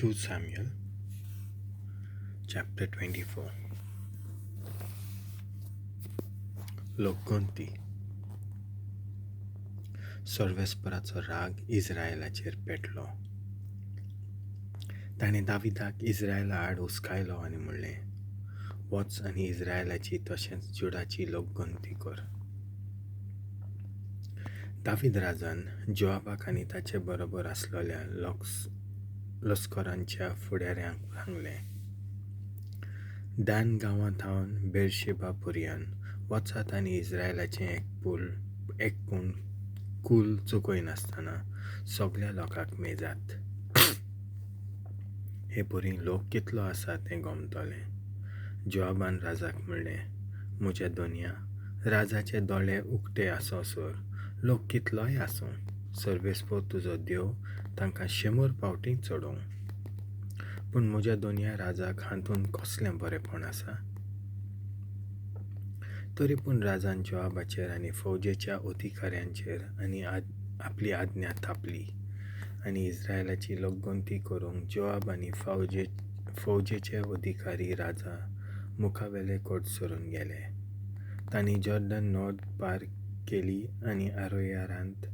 II Samuel chapter 24. Lokgonntti. सर्वेस्पराचो राग इस्रायलाचेर पेटलो. ताणें दाविदाक इस्रायला आड हुस्कायलो आनी म्हणलें, वच आनी इस्रायलाची तशेंच जुडाची लोकगणती कर. दावीद राजान जोआबाक आनी ताचे बरोबर आसलेल्या लस्करांच्या फुडाऱ्यांक सांगलें, दान गांवांतावन बेर्शेबा पर्यंत वचात आनी इस्रायलाचें एकूण कुल चुकयनासतना सगळ्या लोकांक मेजात. हे परी लोक कितलो आसा तें गमतलें. जोआबान राजाक म्हणलें, म्हज्या दोनया, राजाचे दोळे उक्ते आसोसर लोक कितलोय आसूं, सर्वेस्पोर तुजो देव तांकां 100 पावटी चडोवं. पूण म्हज्या दोनया राजाक हातूंत कसलें बरेंपण आसा? तरी पूण राजान जोआबाचेर आनी फौजेच्या अधिकाऱ्यांचेर आनी आपली आज्ञा थापली आनी इस्रायलाची लोकगणती करूंक जोआब आनी फौजेचे अधिकारी राजा मुखावेले कोट सरून गेले. तांणी जॉर्डन नोद पार केली आनी आरोयारांत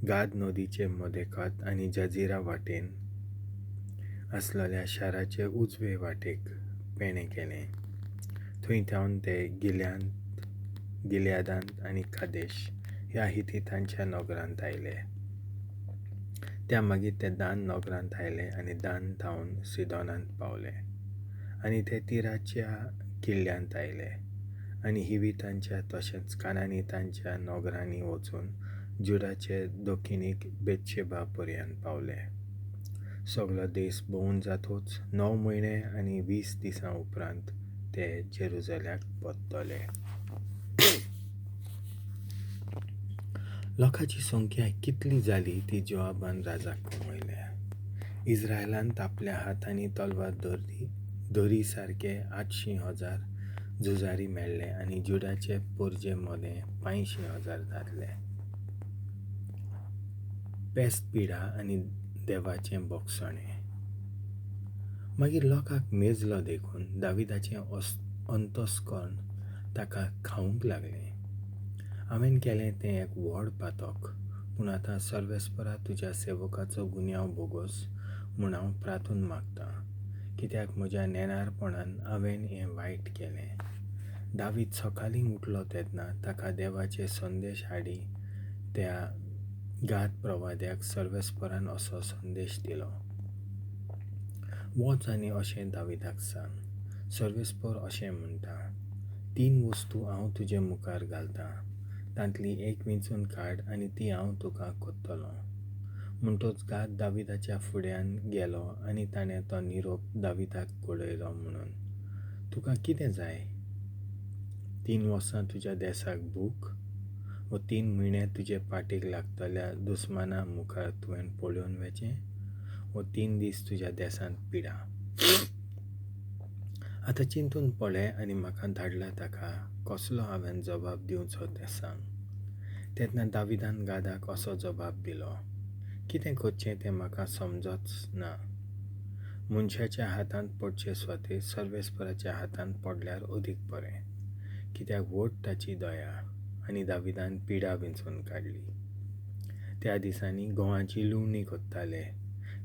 गाद नदीचे मदेकात आनी जजीरा वाटेन आसलेल्या शाराचे उजवे वाटेक पेणे केले. थंय थावन ते गिल्यादांत आनी कादेश ह्या हितीतांच्या नगरांत आयले. त्या मागीर ते दान नगरांत आयले आनी दान थावन सिदोनांत पावले आनी ते तिराच्या किल्ल्यांत आयले आनी हिवीतांच्या तशेंच कानानीतांच्या नगरांनी वचून जुडाचे दक्षिणेक बेतशेबा पर्यंत पावले. सगळो देश भोंवून जातूच 9 म्हयने आनी 20 दिसां उपरांत ते जेरुसल्याक पावतले. लोकांची संख्या कितली जाली ती जोआबान राजाक कळयल्या. इस्रायलांत आपल्या हातांनी तलवार धरी सारके 800,000 झुजारी मेळ्ळे आनी जुडाचे पोरजे मदें 500,000 जातले. पेस्त पिडा आनी देवाचें बोगसणें. मागीर लोकांक मेजलो देखून दाविदाचें अंतस्करण ताका खावूंक लागलें. हांवें केलें तें एक व्हड पातक, पूण आतां सर्वेस्परा तुज्या सेवकाचो गुन्यांव बोगोस म्हूण हांव प्रार्थून मागतां, कित्याक म्हज्या नेनारपणान हांवें हें वायट केलें. दावीद सोkallim उठलो तेदना ताका देवाचे संदेश हाडी त्या गाद पrovadiak सर्वेस्परान असो संदेश दिलो. वच आनी अशें दाविदाक सांग, सर्वेस्पोर अशें म्हणटा, 3 वस्तू हांव तुजे मुखार घालतां, तांतली एक विंचून काड आनी ती हांव तुका कोत्तलों. Mhonnttôch Gad Davidachea फुड्यान गेलो आनी ताणें तो निरोप दाविदाक कळयलो म्हणून, तुका कितें जाय? 3 वर्सां तुज्या देसाक भूक, व 3 म्हयने तुजे पाटीक लागतल्या दुस्माना मुखार तुवें पळोवन वचें, व 3 दीस तुज्या देसांत पिडा. आतां चिंतून पळय आनी म्हाका धाडला ताका कसलो हांवें जबाब दिवचो तें सांग. तेन्ना दाविदान गादाक असो जबाब दिलो, कितें करचें तें म्हाका समजच ना. मनशाच्या हातांत पडचे स्वाती सर्वेस्पराच्या हातांत पडल्यार अदीक बरें, कित्याक व्हड ताची दया. आनी दाविदान पिडा विंचून काडली. त्या दिसांनी गंवाची लुवणी कोत्ताले.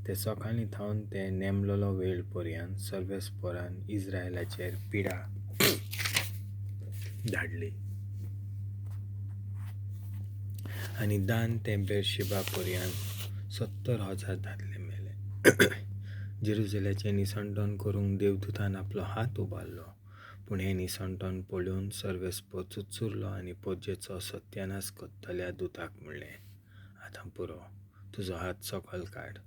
ते सकाळीं थावन ते नेमलोलो वेळ पर्यंत सर्वेस्परान इस्रायलाचेर पिडा धाडली आनी दान ते बेर्शेबा पर्यंत 70,000 दादले मेले. जेरुसलेचें निसंटन करूंक देवदूतान आपलो हात उबारलो, पूण हें निसंटन पळोवन सर्वेस्पोर चुचुरलो आनी पोरजेचो सत्यानाश कोत्तल्या दुताक म्हणलें, आतां पुरो, तुजो हात सकयल काड.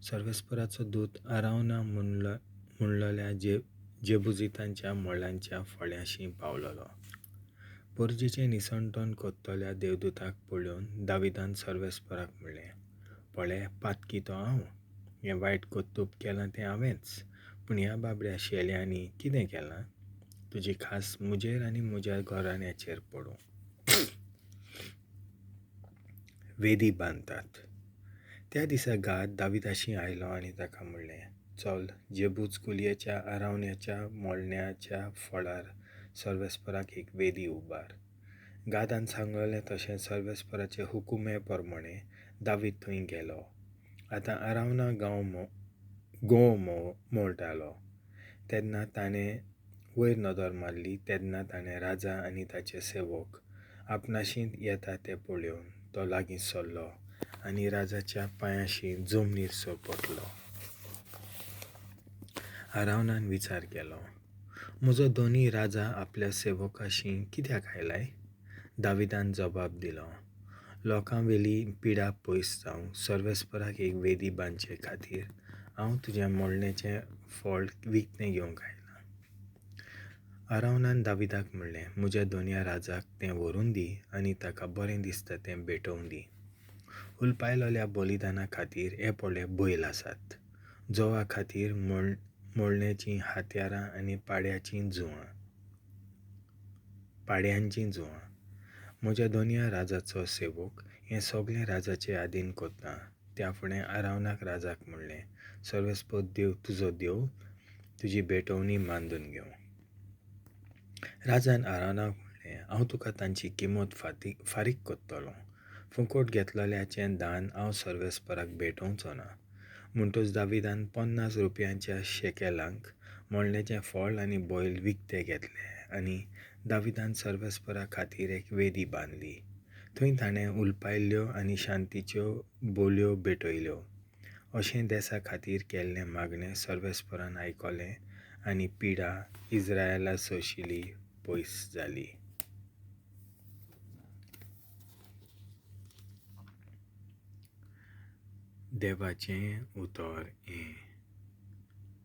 सर्वेस्पराचो दूत आरावना म्हणलोल्या जेबुजितांच्या मळांच्या फळ्याशी पावलोलो. पोरजेचें निसंटन कोत्तल्या देवदूताक पळोवन दाविदान सर्वेस्पराक म्हणलें, पळय, पातकी तो हांव. हें वायट कोत्तूप केलां तें हांवेंच, पूण ह्या बाबड्या शेल्यांनी कितें केलां? तुजी खास म्हजेर आनी म्हज्या घराण्याचेर पडूं. वेदी बांदतात. त्या दिसा गाद दाविदाशी आयलो आनी ताका म्हणलें, चल जेबूज कुलयेच्या आरावण्याच्या मोडण्याच्या फळार सर्वेस्पराक एक वेदी उबार. गादान सांगलें तशें सर्वेस्पराचे हुकुमे प्रमाणे दावीद थंय गेलो. आतां आरावना गोव मोडटालो. तेन्ना ताणें वयर नदर मारली. तेन्ना ताणें राजा आनी ताचे सेवक आपणाशीं येता ते पळोवन तो लागीं सरलो आनी राजाच्या पांयाशी जमनीर पडलो. आरावनान विचार केलो, म्हजो दोनी राजा आपल्या सेवकाशी कित्याक आयलाय? दाविदान जबाब दिलो, लोकांवेली पिडा पयस जावं सर्वेस्पराक एक वेदी बांदचे खातीर हांव तुज्या मोडण्याचें फळ विकतें घेवंक आयलां. आरावनान दाविदाक म्हणलें, म्हज्या दोनया राजाक तें व्हरून दी आनी ताका बरें दिसता तें भेटोवंक दी. उलपायलोल्या बलिदाना खातीर हे पळय बैल आसात. जोवा खातीर मोडण्याचीं हात्यारां आनी पाड्यांचीं जुवां. म्हज्या दोनया राजाचो सेवक हें सगळें राजाचे आदीन कोत्ता. त्या फुडें आरावनाक राजाक म्हणलें, सर्वेस्पर देव तुजो देव तुजी भेटोवणी मांडून घेवं. राजान आरावनाक म्हणलें, हांव तुका तांची किंमत फारीक कोत्तलों. फुकट घेतलेल्याचें दान हांव सर्वेस्पराक भेटोवचो ना. म्हणटच दाविदान 50 रुपयांच्या शेकेलांक मोडण्याचें फळ आनी बैल विकते घेतले आनी दाविदान सर्वेस्परा खातीर एक वेदी बांदली. थंय ताणें उलपायल्ल्यो आनी शांतीच्यो बोलयो भेटयल्यो. अशें देसा खातीर केल्लें मागणें सर्वेस्परान आयकलें आनी पिडा इस्रायेला सोशिली पयस जाली. देवाचें उतर हें.